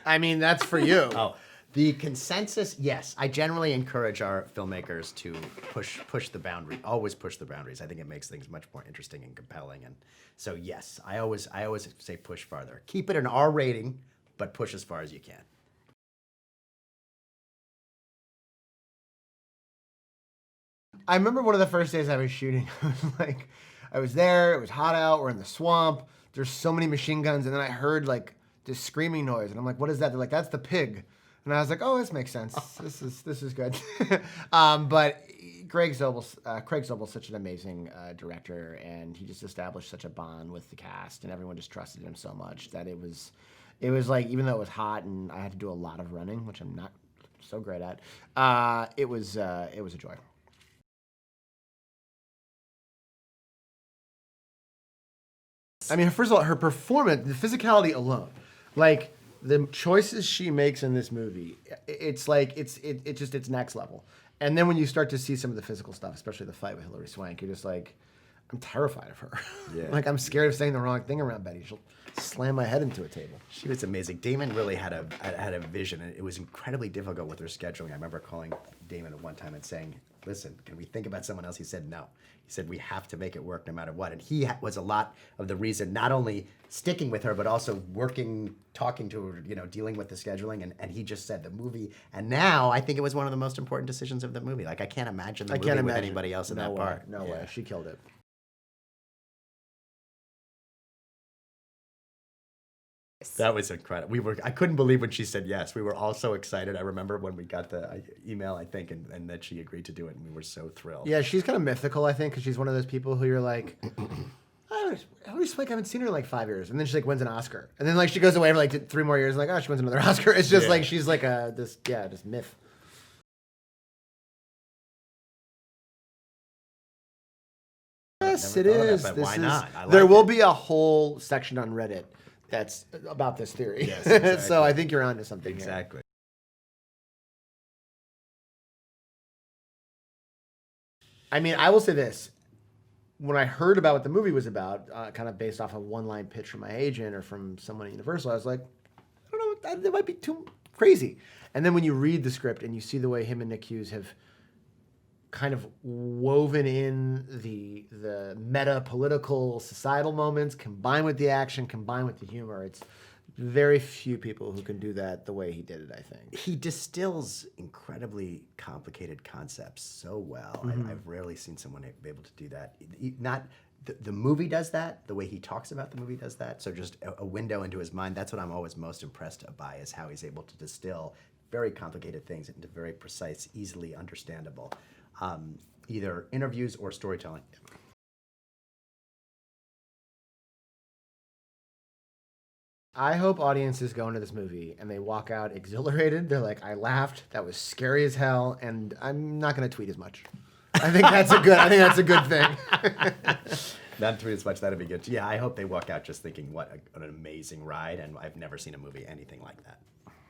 I mean, that's for you. Oh, the consensus, yes. I generally encourage our filmmakers to push the boundary, always push the boundaries. I think it makes things much more interesting and compelling. And so, yes, I always say push farther. Keep it an R rating, but push as far as you can. I remember one of the first days I was shooting. I was there. It was hot out. We're in the swamp. There's so many machine guns, and then I heard this screaming noise, and I'm like, "What is that?" They're like, "That's the pig." And I was like, "Oh, this makes sense. This is good." But Craig Zobel's such an amazing director, and he just established such a bond with the cast, and everyone just trusted him so much that it was like, even though it was hot and I had to do a lot of running, which I'm not so great at, it was a joy. I mean, first of all, her performance, the physicality alone, the choices she makes in this movie, it's next level. And then when you start to see some of the physical stuff, especially the fight with Hilary Swank, you're just like, I'm terrified of her. Yeah. I'm scared of saying the wrong thing around Betty. She'll slam my head into a table. She was amazing. Damon really had a vision, and it was incredibly difficult with her scheduling. I remember calling Damon at one time and saying, "Listen, can we think about someone else?" He said no. He said, "We have to make it work no matter what." And he was a lot of the reason, not only sticking with her, but also working, talking to her, dealing with the scheduling. And he just said the movie. And now I think it was one of the most important decisions of the movie. I can't imagine the movie with anybody else in that part. No way. She killed it. That was incredible. I couldn't believe when she said yes. We were all so excited. I remember when we got the email, I think, and that she agreed to do it, and we were so thrilled. Yeah, she's kind of mythical, I think, because she's one of those people who you're like, Hilary Swank, I haven't seen her in 5 years, and then she wins an Oscar, and then she goes away for 3 more years, and she wins another Oscar. It's just she's this myth. Yes, it is. Why not? There will be a whole section on Reddit that's about this theory. Yes, exactly. So I think you're onto something. Exactly. Here. I mean, I will say this. When I heard about what the movie was about, kind of based off a one-line pitch from my agent or from someone at Universal, I was like, I don't know, that might be too crazy. And then when you read the script and you see the way him and Nick Hughes have kind of woven in the meta political societal moments, combined with the action, combined with the humor, it's very few people who can do that the way he did it, I think. He distills incredibly complicated concepts so well. Mm-hmm. I've rarely seen someone be able to do that. The movie does that, the way he talks about the movie does that, so just a window into his mind. That's what I'm always most impressed by, is how he's able to distill very complicated things into very precise, easily understandable, either interviews or storytelling. I hope audiences go into this movie and they walk out exhilarated. They're like, I laughed. That was scary as hell, and I'm not going to tweet as much. I think that's a good thing. Not tweet as much. That'd be good. Yeah, I hope they walk out just thinking, what an amazing ride, and I've never seen a movie anything like that.